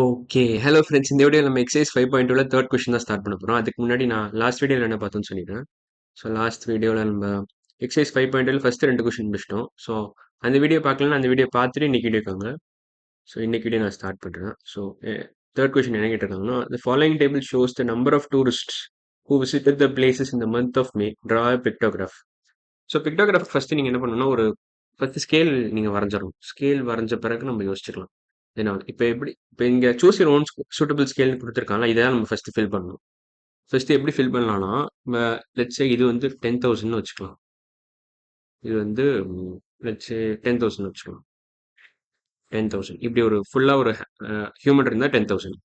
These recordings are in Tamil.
ஓகே. Hello friends. இந்த வீடியோல நம்ம எக்சர்சைஸ் 5.2ல தேர்ட் கொஸ்டின் தான் ஸ்டார்ட் பண்ண போறோம். அதுக்கு முன்னாடி நான் லாஸ்ட் வீடியோல என்ன பார்த்தோம்னு சொல்லிடுறேன். ஸோ லாஸ்ட் வீடியோல நம்ம எக்சர்சைஸ் 5.2ல ஃபர்ஸ்ட் 2 கொஸ்டின் முடிச்சிட்டோம். ஸோ அந்த வீடியோ பார்க்கலன்னா அந்த வீடியோ பார்த்துட்டு இன்னைக்கு வீடியோ வாங்க. ஸோ இன்னைக்கு வீடியோ நான் ஸ்டார்ட் பண்றேன். ஸோ தேர்ட் கொஸ்டின் என்ன கேட்டிருக்காங்கன்னா, the following table shows the number of tourists who visited the places in the month of May. Draw a pictograph. So pictograph first நீங்க என்ன பண்ணணும்னா, ஃபர்ஸ்ட் ஸ்கேல் நீங்க வரைஞ்சிடணும். ஸ்கேல் வரைஞ்ச பிறகு நம்ம யோசிச்சுக்கலாம். ஏன்னா இப்போ இப்போ இங்க சூஸ் யுவர் ஓன் சூட்டபிள் ஸ்கேல்னு கொடுத்துருக்காங்களா, இதான் நம்ம ஃபர்ஸ்ட் ஃபில் பண்ணணும். ஃபர்ஸ்ட் எப்படி ஃபில் பண்ணலாம்னா, நம்ம லெட்ஸ் சே இது வந்து 10,000ன்னு வச்சுக்கலாம். இது வந்து லெட்ஸ் சே 10,000 வச்சுக்கலாம். 10,000 இப்படி ஒரு ஃபுல்லா ஒரு ஹியூமன் இருந்தா 10,000.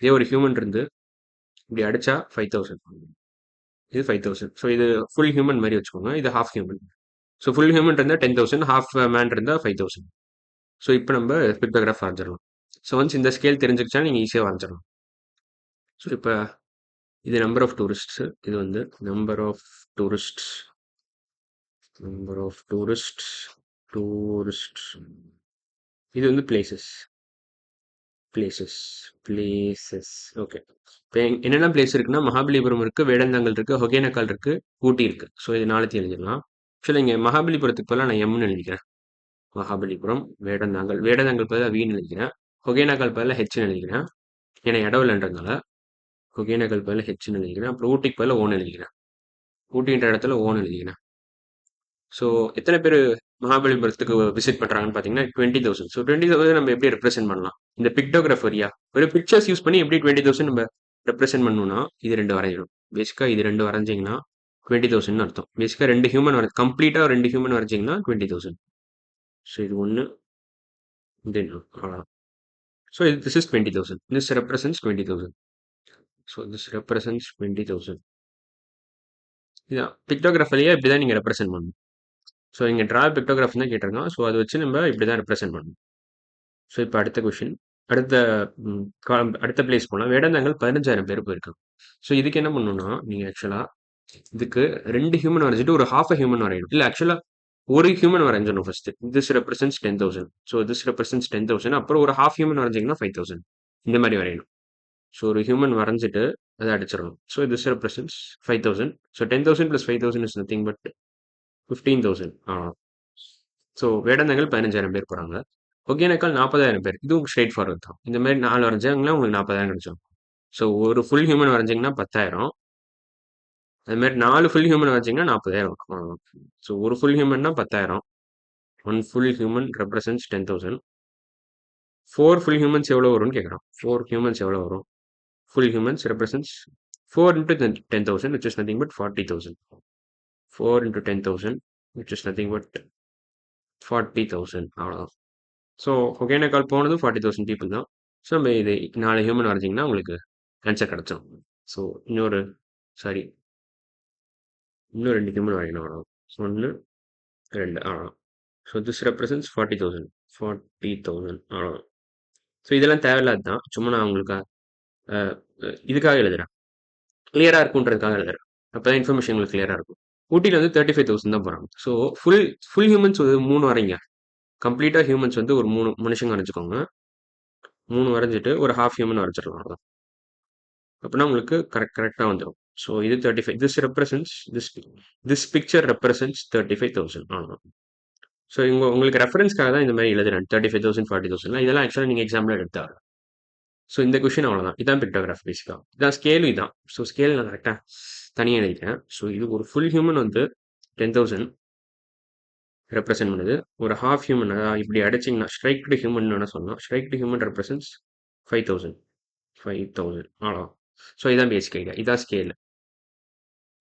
இதே ஒரு ஹியூமன் இருந்து இப்படி அடிச்சா 5,000. இது 5,000. ஸோ இது ஃபுல் ஹியூமன் மாதிரி வச்சுக்கோங்க. இது half human. So full human இருந்தால் 10,000, ஹாஃப் மேன் இருந்தால் 5,000. ஸோ இப்போ நம்ம பிக்டோகிராஃப் வரைஞ்சிடலாம். ஸோ ஒன்ஸ் இந்த ஸ்கேல் தெரிஞ்சுக்கிச்சா நீங்கள் ஈஸியாக வரைஞ்சிடலாம். ஸோ இப்போ இது நம்பர் ஆஃப் டூரிஸ்ட்ஸ். இது வந்து number of tourists. Number of tourists. Tourists. இது வந்து பிளேசஸ். பிளேசஸ். பிளேசஸ். ஓகே. இப்போ என்னென்ன பிளேஸ் இருக்குன்னா, மகாபலிபுரம் இருக்கு, வேடந்தாங்கல் இருக்கு, ஒகேனக்கல் இருக்கு, ஊட்டி இருக்கு. ஸோ இது நாளைக்கு எழுதிடலாம். ஆக்சுவலாக இங்கே மகாபலிபுரத்துக்கு பதிலாக நான் எம்னு எழுதிக்கிறேன். மகாபலிபுரம், வேடந்தாங்கல். வேடந்தாங்கல் பதிலாக வீன்னு எழுதிக்கிறேன். ஒகேனக்கல் பதிலாக ஹெச்னு எழுதிக்கிறேன். ஏன்னா இடம் இல்லைன்றதுனால ஒகேனக்கல் பதிலாக ஹெச்னு எழுதிக்கிறேன். அப்புறம் ஊட்டிக்கு பதிலாக ஓன்னு எழுதிக்கிறேன். ஊட்டின்ற இடத்துல ஓன்னு எழுதிக்கிறேன். ஸோ எத்தனை பேர் மகாபலிபுரத்துக்கு விசிட் பண்றாங்கன்னு பார்த்தீங்கன்னா 20,000. ஸோ 20,000 நம்ம எப்படி ரெப்ரசென்ட் பண்ணலாம்? இந்த பிக்டோகிராஃப் வரியா ஒரு பிக்சர்ஸ் யூஸ் பண்ணி எப்படி 20,000 நம்ம ரெப்ரசென்ட் பண்ணணும்னா, இது ரெண்டு வரையணும். பேசிக்கா இது ரெண்டு வரைஞ்சிங்கன்னா 20,000 அர்த்தம். பேசிக்கா ரெண்டு ஹியூமன் கம்ப்ளீட்டா ரெண்டு ஹியூமன் வரைஞ்சிங்கன்னா 20,000. ஸோ இது ஒன்று, இது அவ்வளோதான். So this is 20,000. This represents 20,000. So this represents 20,000. இதான் பிக்டோகிராஃப் வழியா இப்படி தான் நீங்கள் ரெப்ரசென்ட் பண்ணணும். ஸோ இங்கே ட்ரா பிக்டோகிராஃப் தான் கேட்டிருக்கோம். ஸோ அதை வச்சு நம்ம இப்படி தான் ரெப்ரசென்ட் பண்ணணும். ஸோ இப்போ அடுத்த கொஷின். அடுத்த அடுத்த பிளேஸ் போனால் வேடந்தாங்கல் 15,000 பேர் போயிருக்காங்க. ஸோ இதுக்கு என்ன பண்ணணும்னா, நீங்கள் ஆக்சுவலாக இதுக்கு ரெண்டு ஹியூமன் வரைஞ்சிட்டு ஒரு ஹாஃப் ஹியூமன் வரையணும். இல்லை ஆக்சுவலாக ஒரு ஹியூமன் வரைஞ்சிடணும் first. This represents 10,000. So this represents 10,000. அப்புறம் ஒரு ஹாஃப் ஹியூமன் வரைஞ்சிங்கன்னா 5,000. இந்த மாதிரி வரையணும். ஸோ ஒரு ஹியூமன் வரைஞ்சிட்டு அதை அடிச்சிடணும். So this represents 5,000. So 10,000 + 5,000 is nothing but 15,000. So Vedanthangal 15,000 பேர் போகிறாங்க. ஒகேனக்கல் 40,000 பேர். இதுவும் ஸ்ட்ரெயிட் ஃபார்வர்ட் தான். இந்த மாதிரி 4 வரைஞ்சாங்கன்னா உங்களுக்கு 40,000 கிடைச்சிடும். ஸோ ஒரு ஃபுல் ஹியூமன் வரைஞ்சிங்கன்னா 10,000. அது மாதிரி 4 ஃபுல் ஹியூமன் வரைஞ்சிங்கன்னா 40,000. ஸோ ஒரு ஃபுல் ஹியூமன்னா 10,000. One full human represents 10,000. 4 full humans எவ்வளோ வரும்னு கேட்குறான். 4 ஹியூமன்ஸ் எவ்வளோ வரும்? Full humans represents 4 into 10,000, which is nothing but 40,000. 4 into 10,000, which is nothing but 40,000. அவ்வளோதான். ஸோ ஒகேனக்கல் போனது 40,000 பீப்புள் தான். ஸோ நம்ம இது 4 ஹியூமன் வரைஞ்சிங்கன்னா உங்களுக்கு ஆன்சர் கிடச்சிடும். ஸோ சாரி இன்னும் 2 ஹியூமன் வரையணும். அவ்வளோதான். ஸோ 1 2 அவ்வளோதான். So this represents 40,000. 40,000 அவ்வளோதான். ஸோ இதெல்லாம் தேவையில்லாது தான். சும்மா நான் உங்களுக்கு இதுக்காக எழுதுறேன். கிளியராக இருக்குன்றதுக்காக எழுதுறேன். அப்போ தான் இன்ஃபர்மேஷன் உங்களுக்கு கிளியராக இருக்கும். ஊட்டியில் வந்து 35,000 தான் போகிறாங்க. ஸோ ஃபுல் ஃபுல் ஹியூமன்ஸ் ஒரு 3 வரைங்க. கம்ப்ளீட்டாக ஹியூமன்ஸ் வந்து ஒரு 3 மனுஷங்க வரைஞ்சிக்கோங்க. 3 வரைஞ்சிட்டு ஒரு ஹாஃப் ஹியூமன் வரைஞ்சிடலாம். அவ்வளோதான். அப்படின்னா உங்களுக்கு கரெக்டாக வந்துடும். ஸோ இது 35. This picture represents 35,000. அவ்வளோதான். ஸோ உங்களுக்கு ரெஃபரன்ஸ்க்காக தான் இந்த மாதிரி எழுதுறேன். 35,000 40,000 இதெல்லாம் ஆக்சுவலாக நீங்கள் எக்ஸாம்பிள் எடுத்தாங்க. ஸோ இந்த கொஷின் அவ்வளோதான். இதான் பிக்டோகிராஃப் பேசிக்காக. இதான் ஸ்கேலும் இதான். ஸோ ஸ்கேல் நான் கரெக்டாக தனியாக எழுதிக்கிறேன். ஸோ இது ஒரு ஃபுல் ஹியூமன் வந்து 10,000 ரெப்ரசென்ட் பண்ணுது. ஒரு ஹாஃப் ஹியூமன் இப்படி அடிச்சிங்கன்னா ஸ்ட்ரைக்டு ஹியூமன் என்ன சொல்லலாம். ஸ்ட்ரைக்டு ஹியூமன் ரெப்ரசன்ஸ் 5,000. 5,000 அவ்வளோதான். ஸோ இதான் பேசிக் ஐடியா. இதான் ஸ்கேல்.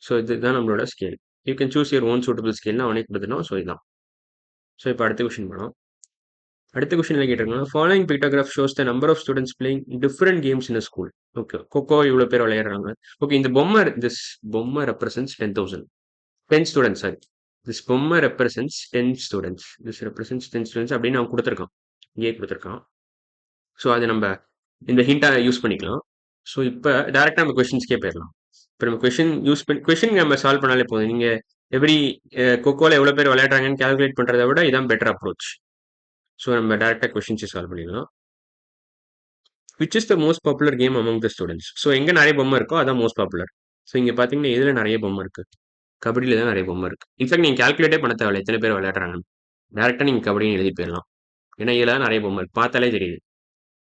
ஸோ இதுதான் நம்மளோட scale. You can choose your own suitable ஸ்கேல்னு அவனே கொடுத்துட்டோம். ஸோ இதான். ஸோ இப்போ அடுத்த கொஷின் பண்ணலாம். அடுத்த கொஸ்டின் என்ன கேட்டிருக்காங்க, following pictograph shows the number of students playing different games in school. Okay, kho-kho இவ்வளோ பேர் விளையாடுறாங்க. ஓகே, இந்த பொம்மை ரெப்ரசன்ஸ் 10,000. 10 students, sorry. திஸ் பொம்மை represents 10 students. This represents 10 students அப்படின்னு அவன் கொடுத்துருக்கான். இங்கே கொடுத்துருக்கான். ஸோ அது நம்ம இந்த ஹிண்டாக யூஸ் பண்ணிக்கலாம். ஸோ இப்போ டேரெக்டாக நம்ம கொஷின்ஸ்க்கே போயிடலாம். இப்போ நம்ம கொஷின் நம்ம சால்வ் பண்ணாலே போதும். நீங்கள் எப்படி கொக்கோவில் எவ்வளோ பேர் விளையாடுறாங்கன்னு கால்குலேட் பண்ணுறதை விட இதான் பெட்டர் அப்ரோச். ஸோ நம்ம டேரெக்டாக கொஷின்ஸை சால்வ் பண்ணிடலாம். Which is the most popular game among the students. So எங்கே நிறைய பொம்மை இருக்கோ அதான் மோஸ்ட் பாப்புலர். ஸோ இங்கே பார்த்தீங்கன்னா எதில் நிறைய பொம்மை இருக்குது? கபடியில் தான் நிறைய பொம்மை இருக்குது. இன்ஃபேக்ட் நீங்கள் கால்குலேட்டே பண்ண தேவையில்ல எத்தனை பேர் விளையாடுறாங்கன்னு. டேரெக்டாக நீங்கள் கபடின்னு எழுதி போயிடலாம். ஏன்னா இதில் தான் நிறைய பொம்மை இருக்குது, பார்த்தாலே தெரியுது.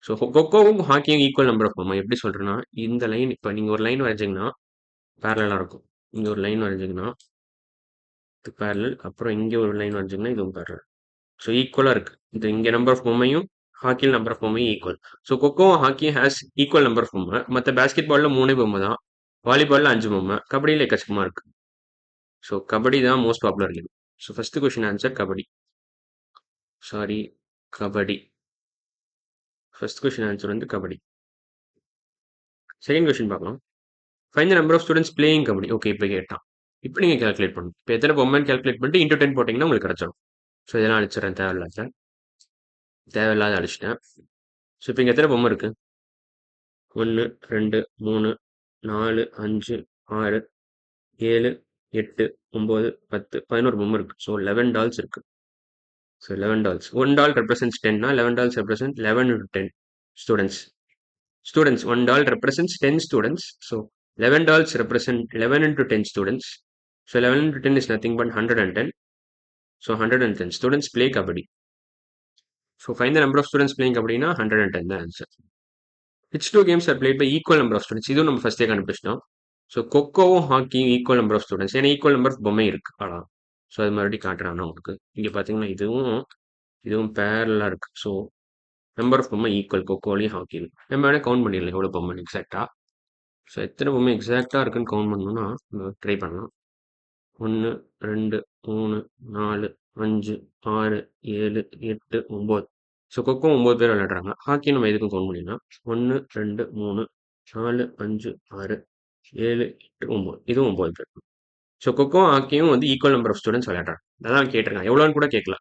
ஸோ கொக்கோவும் ஹாக்கியும் ஈக்குவல் நம்பர் ஆஃப் பொம்மை. எப்படி சொல்கிறேன்னா, இந்த லைன் இப்போ நீங்கள் ஒரு லைன் வரைஞ்சிங்கன்னா பேரலாக இருக்கும். இங்கே ஒரு லைன் வரைஞ்சிங்கன்னா இது பேரலல், அப்புறம் இங்கே ஒரு லைன் வரைஞ்சிங்கன்னா இதுவும் பேரலல். ஸோ ஈக்குவலாக இருக்குது. இது இங்கே நம்பர் ஆஃப் பொம்மையும் ஹாக்கியில் நம்பர் ஆஃப் பொம்மையும் ஈக்குவல். ஸோ கொக்கோவும் ஹாக்கியும் ஹேஸ் ஈக்குவல் நம்பர் ஆஃப் பொம்மை. மற்ற பேஸ்கெட் பாலில் 3 பொம்மை தான், வாலிபாலில் 5 பொம்மை, கபடியில் எக்கச்சக்கமாக இருக்குது. ஸோ கபடி தான் most popular game. So first question answer kabaddi. Sorry, kabaddi. First question answer வந்து கபடி. செகண்ட் கொஸ்டின் பார்க்கலாம். Find the number of students playing kabaddi. Okay, இப்போ கேட்டான். இப்போ நீங்கள் கால்குலேட் பண்ணணும். இப்போ எத்தனை பொம்மைன்னு கால்குலேட் பண்ணிட்டு இன்டூ 10 போட்டிங்கன்னா உங்களுக்கு கிடச்சிடும். ஸோ இதெல்லாம் அழிச்சிடறேன், தேவையில்லாத அழிச்சிட்டேன். ஸோ இப்போ இங்கே எத்தனை பொம்மை இருக்குது? 1 2 3 4 5 6 7 8 9 10 11 பொம்மை இருக்குது. ஸோ 11 டால்ஸ் இருக்குது. So 11 dolls. 1 டால் ரெப்ரசன்ஸ் 10னா 11 dolls represent 11 into 10 students. Students, 1 doll represents 10 students. So 11 dolls represent 11 into 10 students. So 11 into 10 is nothing but 110. So 110 students play kabaddi. So find the number of students playing kabaddi na 110 the answer. Which two games are played by equal number of students? இது நம்ம ஃபர்ஸ்டே கண்டுபிடிச்சிட்டோம். ஸோ கொக்கோவும் ஹாக்கியும் ஈக்குவல் நம்பர் ஆஃப் ஸ்டூடெண்ட்ஸ். ஏன்னா ஈக்குவல் நம்பர் ஆஃப் பொம்மை இருக்கு அவ்வளோ. ஸோ அது மறுபடியும் காட்டுறாங்க உங்களுக்கு. இங்கே பார்த்தீங்கன்னா இதுவும் பேரலாக இருக்கு. ஸோ நம்பர் ஆஃப் பொம்மை ஈக்குவல் கொக்கோலையும் ஹாக்கியும். நம்ம வேணால் கவுண்ட் பண்ணிடலாம் எவ்வளோ பொம்மை எக்ஸாக்டாக. ஸோ எத்தனை பொம்மை எக்ஸாக்டாக இருக்குன்னு கவுண்ட் பண்ணணும்னா ட்ரை பண்ணலாம். 1 2 3 4 5 6 7 8 9. ஸோ கொக்கோ 9 பேர் விளையாடுறாங்க. ஹாக்கி நம்ம எதுக்கும் கவுண்ட் பண்ணிடலாம். 1 2 3 4 5 6 7 8 9. இதுவும் 9 பேர். ஸோ கொக்கோ ஹாக்கியும் வந்து ஈக்குவல் நம்பர் ஆஃப் ஸ்டூடெண்ட்ஸ் விளையாடுறாங்க. அதான் கேட்டிருக்காங்க, எவ்வளோன்னு கூட கேட்கல.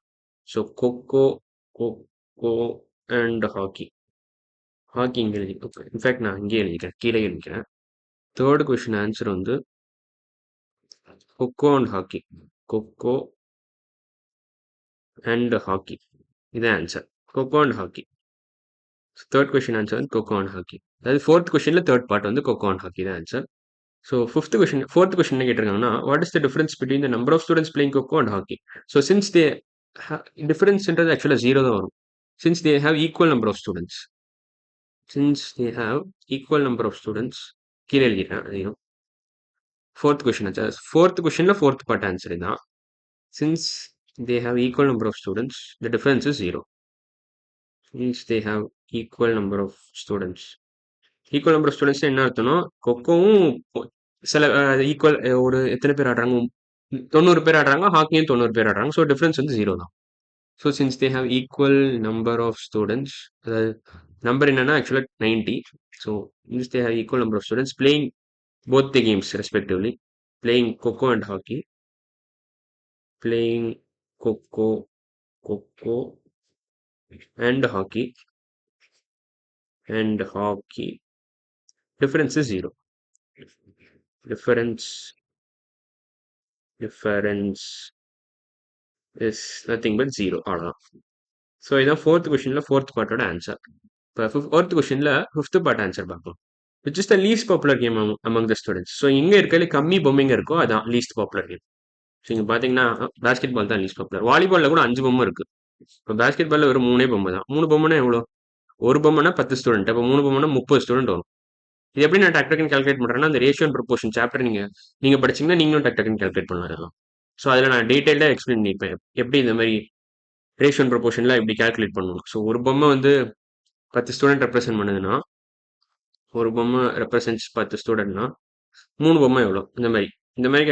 So kho kho and hockey. Hockey இங்கே எழுதி, ஓகே, இன்ஃபேக்ட் நான் இங்கே எழுதிக்கிறேன், கீழே எழுதிக்கிறேன். தேர்ட் கொஸ்டின் ஆன்சர் வந்து kho-kho and hockey. Kho-kho and hockey இதான் answer. Kho-kho and hockey. Third question answer வந்து கொக்கோ அண்ட் ஹாக்கி. அதாவது ஃபோர்த் கொஸ்டின்ல தேர்ட் பார்ட் வந்து கொக்கோ அண்ட் ஹாக்கி தான் ஆன்சர். ஸோ ஃபோர்த் கொஸ்டின் என்ன கேட்டிருக்காங்கன்னா, what is the difference between the number of students playing kho-kho and hockey? So since they டிஃபரன்ஸ்ன்றது ஆக்சுவலாக 0 தான் வரும். Since they have equal number of students. Since they have equal number of students. கீழே எழுதிட்டேன் அதையும். Fourth question answer. ஃபோர்த் கொஸ்டின்ல ஃபோர்த் பார்ட் ஆன்சர் தான். Since they have equal number of students, the difference is 0. Since they have equal number of students. Equal number of students என்ன அர்த்தம்னா, கொக்கோவும் சில ஈக்குவல் ஒரு எத்தனை பேர் ஆடுறாங்க? 90 பேர் ஆடுறாங்க, ஹாக்கியும் 90 பேர் ஆடுறாங்க. ஸோ டிஃபரன்ஸ் வந்து 0 தான். So since they have equal number of students, அதாவது நம்பர் என்னன்னா ஆக்சுவலாக 90. So since they have equal number of students playing both the games respectively, playing Coco and hockey, playing Coco and hockey, difference is 0. Difference is nothing but 0. அவ்வளோதான். ஸோ இதான் ஃபோர்த் கொஸ்டின்ல ஃபோர்த் பார்ட்டோட ஆன்சர். இப்போ ஃபோர்த் கொஸ்டின்ல ஃபிஃப்த் பார்ட் ஆன்சர் பார்க்கலாம். Which is the least popular game among the students? So எங்கே இருக்கிறதுல கம்மி பொம்மைங்க இருக்கோ அதான் லீஸ்ட் பாப்புலர் கேம். ஸோ இங்கே பார்த்தீங்கன்னா பேஸ்கெட் பால் தான் லீஸ்ட் பாப்புலர். வாலிபாலில் கூட 5 பொம்மை இருக்குது. இப்போ பேஸ்கெட் பாலில் வெறும் 3 பொம்மை தான். 3 பொம்மைனா எவ்வளோ? ஒரு பொம்மைனா 10 ஸ்டூடெண்ட். அப்போ 3 பொம்மைனா 30 ஸ்டூடெண்ட் வரும். இது எப்படி நான் டக் டக்குன்னு கால்குலேட் பண்ணுறேன்னா, அந்த ரேஷியோ அண்ட் ப்ரொபோர்ஷன் சாப்டர் நீங்கள் படிச்சீங்கன்னா நீங்களும் டக் டக்குன்னு கால்குலேட் பண்ணலாம் இதெல்லாம். ஸோ அதில் நான் டீட்டெயிலாக எக்ஸ்பிளைன் பண்ணியிருப்பேன், எப்படி இந்த மாதிரி ரேஷியோ அண்ட் ப்ரொபோர்ஷன்லாம் எப்படி கால்குலேட் பண்ணணும். ஸோ ஒரு பொம்மை வந்து 10 ஸ்டூடெண்ட் ரெப்ரசென்ட் பண்ணுதுன்னா, ஒரு பொம்மை ரெப்ரசென்ட்ஸ் 10 ஸ்டூடெண்ட்னா 3 பொம்மை எவ்வளோ? இந்த மாதிரி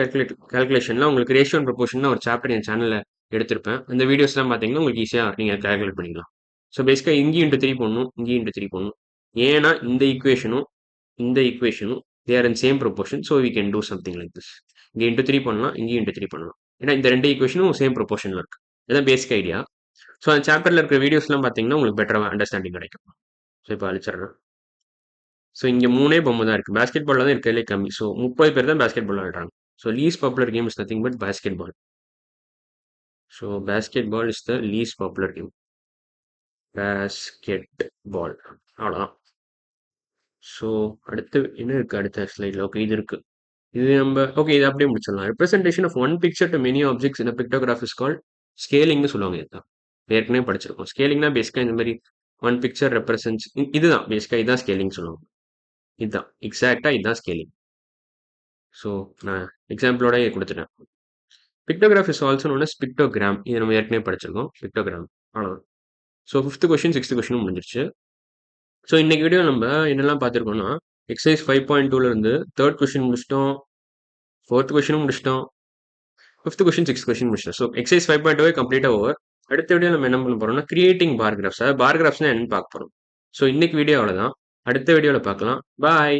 கால்குலேஷன்லாம் உங்களுக்கு ரேஷியோ அண்ட் ப்ரொபோர்ஷன் ஒரு சாப்டர் என் சேனலில் எடுத்திருப்பேன். அந்த வீடியோஸ்லாம் பார்த்தீங்கன்னா உங்களுக்கு ஈஸியாக நீங்கள் கால்குலேட் பண்ணிக்கலாம். ஸோ பேசிக்காக இங்கேயும் இன்ட்டு 3 போடணும், இங்கேயும் இன்ட்டு 3 போடணும். ஏன்னா இந்த ஈக்குவேஷனும் they are in same proportion, so we can do something like this. இங்கே இன்ட்டு 3 பண்ணலாம், இங்கேயும் இன்ட்டு 3 பண்ணலாம். ஏன்னா இந்த 2 ஈக்குவேஷனும் சேம் ப்ரொபோர்ஷனில் இருக்கு. இதுதான் பேசிக் ஐடியா. ஸோ அந்த சாப்டரில் இருக்கிற வீடியோஸ்லாம் பார்த்தீங்கன்னா உங்களுக்கு பெட்டராக அண்டர்ஸ்டாண்டிங் கிடைக்கும். ஸோ இப்போ அழிச்சிடுறேன். ஸோ இங்கே 3 பொம்மை தான் இருக்குது. பேஸ்கெட் பால் தான் இருக்கிறதுலே கம்மி. ஸோ 30 பேர் தான் பேஸ்கெட் பால் விளையாடுறாங்க. So least popular game is nothing but basketball. So basketball is the least popular game. Basketball, அவ்வளோதான். ஸோ அடுத்து என்ன இருக்கு அடுத்த ஸ்லைடில்? ஓகே, இது இருக்கு. இது நம்ம ஓகே, இது அப்படியே முடிச்சிடலாம். Representation of one picture to many objects in pictograph is called ஸ்கேலிங்னு சொல்லுவாங்க. இதுதான் ஏற்கனவே படிச்சிருக்கோம். ஸ்கேலிங்னா பேசிக்கா இந்த மாதிரி ஒன் பிக்சர் ரெப்ரசன்ஸ், இதுதான் பேசிக்கா, இதுதான் ஸ்கேலிங் சொல்லுவாங்க. இதுதான் எக்ஸாக்டா, இதுதான் ஸ்கேலிங். ஸோ நான் எக்ஸாம்பிளோட கொடுத்துட்டேன். Pictograph is also known as pictogram. இது நம்ம ஏற்கனவே படிச்சிருக்கோம். பிக்டோகிராம் அவ்வளோதான். ஸோ 5th கொஸ்டின் 6th கொஸ்டினும் முடிஞ்சிருச்சு. ஸோ இன்னைக்கு வீடியோ நம்ம என்னெல்லாம் பார்த்துருக்கோம்னா, எக்ஸசைஸ் 5.2ல இருந்து 3rd கொஸ்டின் முடிச்சிட்டோம், 4th கொஸ்டினும் முடிச்சிட்டோம், 5th கொஸ்டின் 6th கொஸ்டின் முடிச்சிட்டோம். ஸோ எக்ஸசைஸ் 5.2 கம்ப்ளீட்டா ஓவர். அடுத்த வீடியோ நம்ம என்ன பண்ண போறோம்னா, கிரியேட்டிங் பார் கிராஃப்ஸ். அதாவது பார் கிராஃப்ஸ்னா என்னன்னு பார்க்க போறோம். ஸோ இன்னைக்கு வீடியோ அவ்வளோதான். அடுத்த வீடியோவில் பார்க்கலாம். பாய்.